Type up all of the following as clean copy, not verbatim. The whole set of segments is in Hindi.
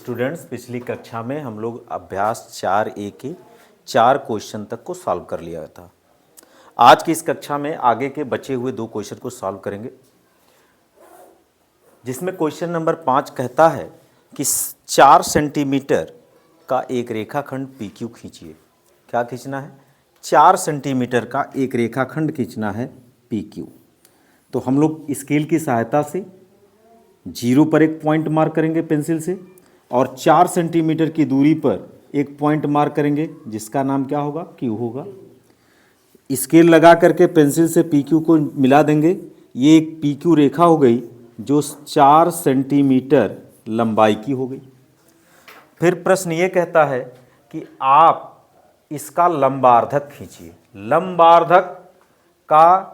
स्टूडेंट्स, पिछली कक्षा में हम लोग अभ्यास 4A के 4 क्वेश्चन तक को सॉल्व कर लिया था। आज की इस कक्षा में आगे के बचे हुए 2 क्वेश्चन को सॉल्व करेंगे, जिसमें क्वेश्चन नंबर 5 कहता है कि 4 सेंटीमीटर का एक रेखाखंड PQ खींचिए। क्या खींचना है? 4 सेंटीमीटर का एक रेखाखंड खींचना है PQ। तो हम लोग स्केल की सहायता से 0 पर एक पॉइंट मार्क करेंगे पेंसिल से और 4 सेंटीमीटर की दूरी पर एक पॉइंट मार्क करेंगे जिसका नाम क्या होगा? Q होगा। स्केल लगा करके पेंसिल से PQ को मिला देंगे। ये एक PQ रेखा हो गई जो 4 सेंटीमीटर लंबाई की हो गई। फिर प्रश्न ये कहता है कि आप इसका लंबार्धक खींचिए। लंबार्धक का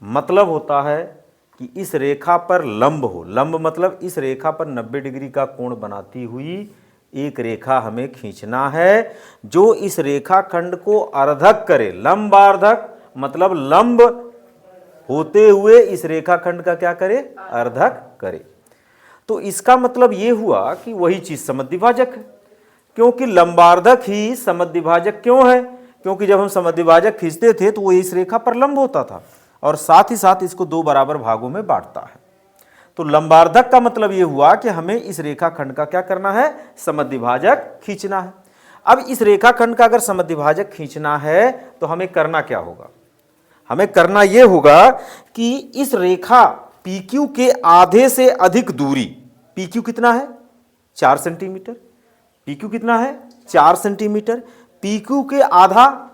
मतलब होता है कि इस रेखा पर लंब हो। लंब मतलब इस रेखा पर 90 डिग्री का कोण बनाती हुई एक रेखा हमें खींचना है जो इस रेखाखंड को अर्धक करे। लंबार्धक मतलब लंब होते हुए इस रेखाखंड का क्या करे? अर्धक करे। तो इसका मतलब ये हुआ कि वही चीज समद्विभाजक है, क्योंकि लंबार्धक ही समद्विभाजक क्यों है? क्योंकि जब हम समद्विभाजक खींचते थे तो वो इस रेखा पर लंब होता था और साथ ही साथ इसको 2 बराबर भागों में बांटता है। तो लंबार्धक का मतलब यह हुआ कि हमें इस रेखाखंड का क्या करना है? समद्विभाजक खींचना है। अब इस रेखाखंड का अगर समद्विभाजक खींचना है तो हमें करना क्या होगा? हमें करना यह होगा कि इस रेखा PQ के आधे से अधिक दूरी, PQ कितना है? 4 सेंटीमीटर। PQ कितना है? 4 सेंटीमीटर। PQ के आधा,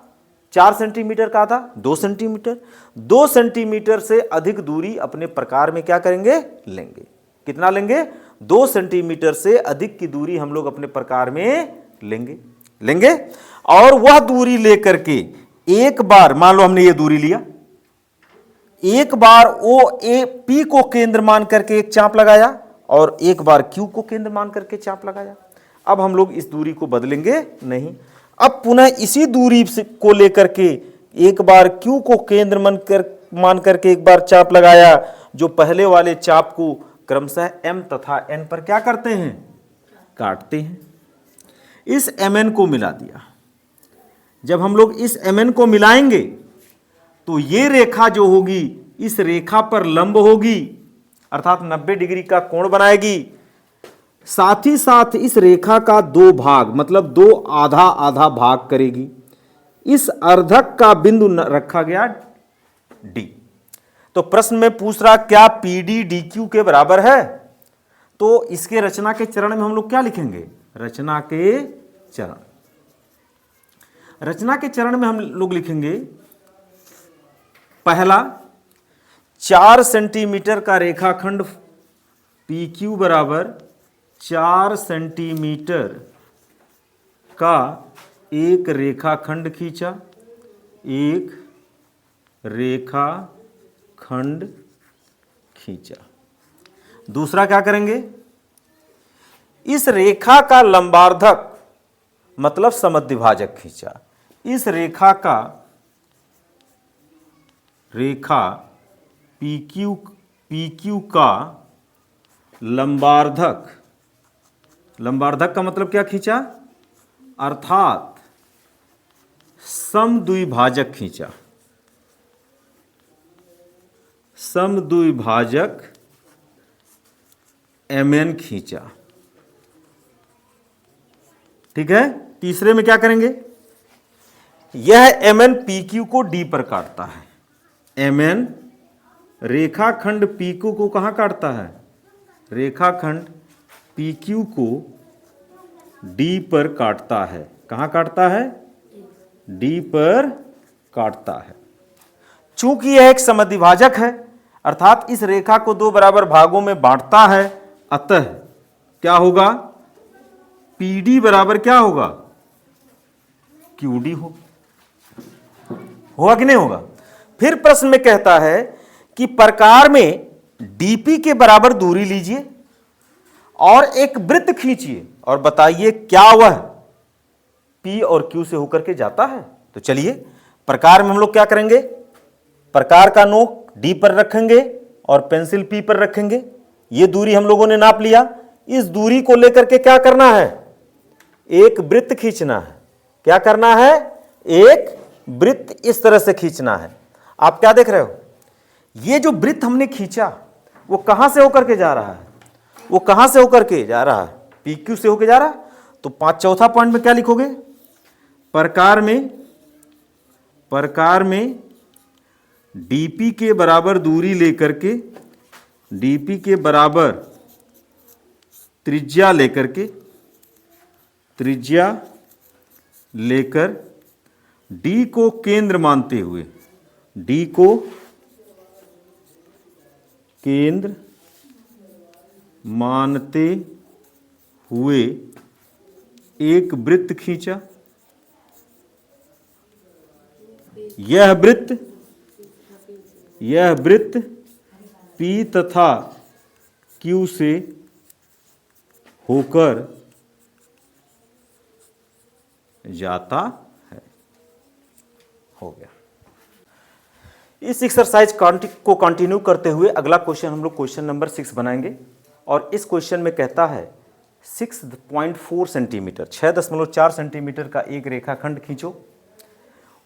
4 सेंटीमीटर का आधा 2 सेंटीमीटर। 2 सेंटीमीटर से अधिक दूरी अपने प्रकार में क्या करेंगे? लेंगे। कितना लेंगे? 2 सेंटीमीटर से अधिक की दूरी हम लोग अपने प्रकार में लेंगे और वह दूरी लेकर के एक बार, मान लो हमने ये दूरी लिया, एक बार OP को केंद्र मान करके एक चाप लगाया और एक बार Q को केंद्र मान करके चाप लगाया। अब हम लोग इस दूरी को बदलेंगे नहीं। अब पुनः इसी दूरी को लेकर के एक बार Q को केंद्र मान करके एक बार चाप लगाया, जो पहले वाले चाप को क्रमशः M तथा N पर क्या करते हैं? काटते हैं। इस MN को मिला दिया। जब हम लोग इस MN को मिलाएंगे तो ये रेखा जो होगी इस रेखा पर लंब होगी, अर्थात 90 डिग्री का कोण बनाएगी। साथ ही साथ इस रेखा का 2 भाग मतलब 2 आधा आधा भाग करेगी। इस अर्धक का बिंदु रखा गया D। तो प्रश्न में पूछ रहा क्या PD DQ के बराबर है? तो इसके रचना के चरण में हम लोग क्या लिखेंगे? रचना के चरण में हम लोग लिखेंगे, पहला 4 सेंटीमीटर का रेखाखंड PQ बराबर 4 सेंटीमीटर का एक रेखाखंड खींचा। एक रेखाखंड खींचा। दूसरा क्या करेंगे? इस रेखा का लंबार्धक मतलब समद्विभाजक खींचा। इस रेखा PQ का लंबार्धक का मतलब क्या खींचा? अर्थात समद्विभाजक खींचा। समद्विभाजक MN खींचा। ठीक है। तीसरे में क्या करेंगे? यह MN PQ को D पर काटता है। MN रेखाखंड PQ को कहां काटता है? रेखाखंड PQ को D पर काटता है। कहां काटता है? D पर काटता है। चूंकि यह एक समद्विभाजक है अर्थात इस रेखा को 2 बराबर भागों में बांटता है, अतः क्या होगा? PD बराबर क्या होगा? QD होगा कि नहीं होगा? फिर प्रश्न में कहता है कि प्रकार में DP के बराबर दूरी लीजिए और एक वृत्त खींचिए और बताइए क्या वह P और Q से होकर के जाता है। तो चलिए प्रकार में हम लोग क्या करेंगे? प्रकार का नोक D पर रखेंगे और पेंसिल P पर रखेंगे। ये दूरी हम लोगों ने नाप लिया। इस दूरी को लेकर के क्या करना है, एक वृत्त खींचना है। क्या करना है, एक वृत्त इस तरह से खींचना है। आप क्या देख रहे हो, ये जो वृत्त हमने खींचा वो कहां से होकर के जा रहा है, वो कहां से होकर के जा रहा है, PQ से होकर जा रहा है। तो चौथा पॉइंट में क्या लिखोगे, प्रकार में DP के बराबर दूरी लेकर के, DP के बराबर त्रिज्या लेकर D को केंद्र मानते हुए एक वृत्त खींचा। यह वृत्त P तथा Q से होकर जाता है। हो गया। इस एक्सरसाइज को कंटिन्यू करते हुए अगला क्वेश्चन हम लोग क्वेश्चन नंबर 6 बनाएंगे। और इस क्वेश्चन में कहता है 6.4 सेंटीमीटर 6.4 सेंटीमीटर का एक रेखाखंड खींचो।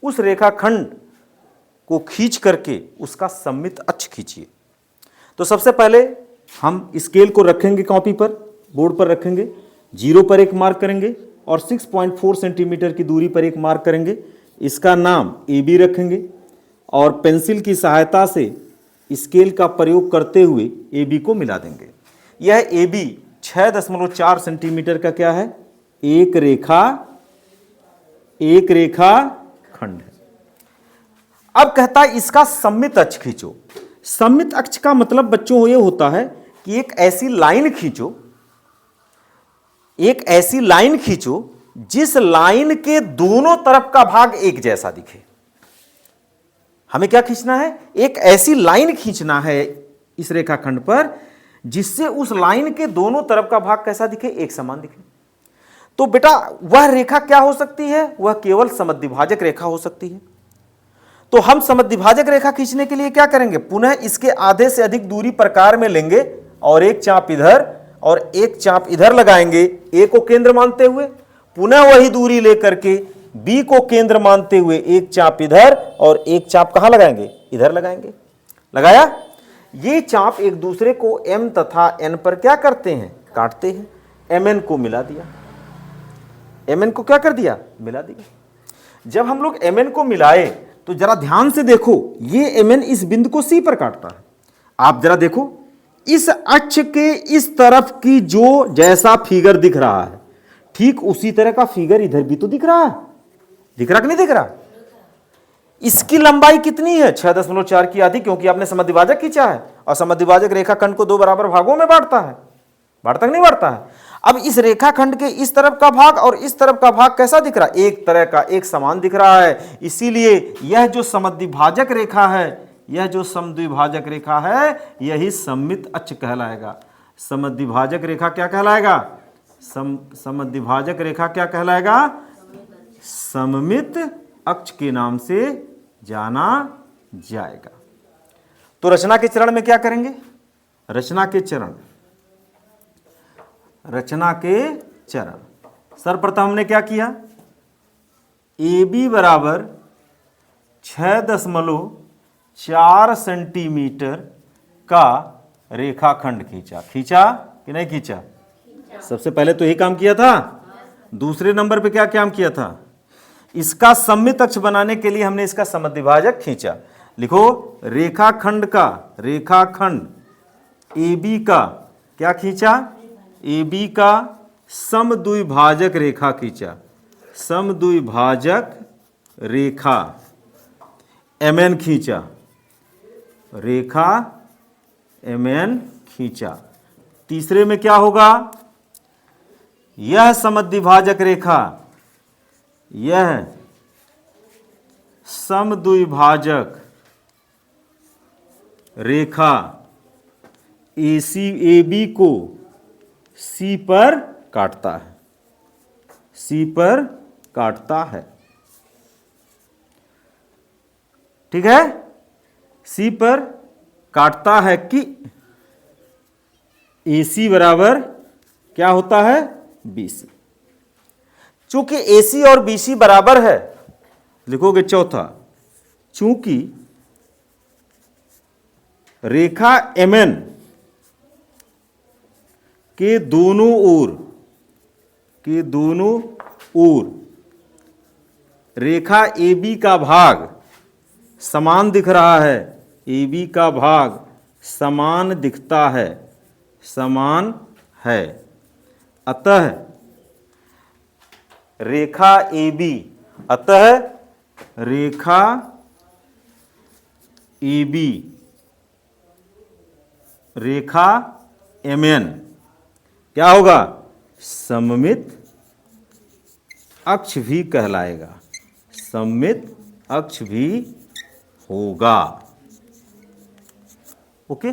उस रेखाखंड को खींच करके उसका सममित अक्ष खींचिए। तो सबसे पहले हम स्केल को रखेंगे, कॉपी पर, बोर्ड पर रखेंगे, 0 पर एक मार्क करेंगे और 6.4 सेंटीमीटर की दूरी पर एक मार्क करेंगे। इसका नाम AB रखेंगे और पेंसिल की सहायता से स्केल का प्रयोग करते हुए AB को मिला देंगे। यह AB 6.4 सेंटीमीटर का क्या है, एक रेखाखंड है। अब कहता है इसका सममित अक्ष खींचो। सममित अक्ष का मतलब बच्चों ये होता है कि एक ऐसी लाइन खींचो जिस लाइन के दोनों तरफ का भाग एक जैसा दिखे। हमें क्या खींचना है, एक ऐसी लाइन खींचना है इस रेखाखंड पर जिससे उस लाइन के दोनों तरफ का भाग कैसा दिखे, एक समान दिखे। तो बेटा वह रेखा क्या हो सकती है, वह केवल समद्विभाजक रेखा हो सकती है। तो हम समद्विभाजक रेखा खींचने के लिए क्या करेंगे, पुनः इसके आधे से अधिक दूरी प्रकार में लेंगे और एक चाप इधर और एक चाप इधर लगाएंगे, ए को केंद्र मानते हुए। पुनः वही दूरी लेकर के बी को केंद्र मानते हुए एक चाप इधर और एक चाप कहां लगाएंगे, इधर लगाएंगे। लगाया। ये चाप एक दूसरे को M तथा N पर क्या करते हैं, काटते हैं। MN को मिला दिया, MN को क्या कर दिया, मिला दिया। जब हम लोग MN को मिलाए तो जरा ध्यान से देखो, ये MN इस बिंदु को C पर काटता है। आप जरा देखो, इस अक्ष के इस तरफ की जो जैसा फिगर दिख रहा है, ठीक उसी तरह का फिगर इधर भी तो दिख रहा है। दिख रहा कि नहीं दिख रहा। इसकी लंबाई कितनी है, 6.4 की आधी, क्योंकि आपने समद्विभाजक खींचा है और समद्विभाजक रेखाखंड को 2 बराबर भागों में बांटता है। बांटता कि नहीं बांटता है। अब इस रेखाखंड के इस तरफ का भाग और इस तरफ का भाग कैसा दिख रहा है, एक तरह का, एक समान दिख रहा है। इसीलिए यह जो समद्विभाजक रेखा है, यही सममित अक्ष कहलाएगा। समद्विभाजक रेखा क्या कहलाएगा, समद्विभाजक रेखा क्या कहलाएगा, सममित अक्ष के नाम से जाना जाएगा। तो रचना के चरण में क्या करेंगे, रचना के चरण सर्वप्रथम हमने क्या किया, AB बराबर 6.4 सेंटीमीटर का रेखाखंड खींचा कि नहीं खींचा। सबसे पहले तो यही काम किया था। दूसरे नंबर पे क्या काम किया था, इसका सममित अक्ष बनाने के लिए हमने इसका समद्विभाजक खींचा। लिखो, रेखाखंड AB का क्या खींचा, AB का समद्विभाजक रेखा खींचा। समद्विभाजक रेखा MN खींचा, रेखा MN खींचा। तीसरे में क्या होगा, यह समद्विभाजक रेखा, यह समद्विभाजक रेखा AB को C पर काटता है, ठीक है। C पर काटता है कि AC बराबर क्या होता है, BC। चूंकि AC और BC बराबर है, लिखोगे चौथा, चूंकि रेखा MN के दोनों ओर रेखा AB का भाग समान दिख रहा है, AB का भाग समान दिखता है, समान है, अतः रेखा AB, अतः रेखा AB रेखा MN क्या होगा, सममित अक्ष भी कहलाएगा, सममित अक्ष भी होगा। ओके।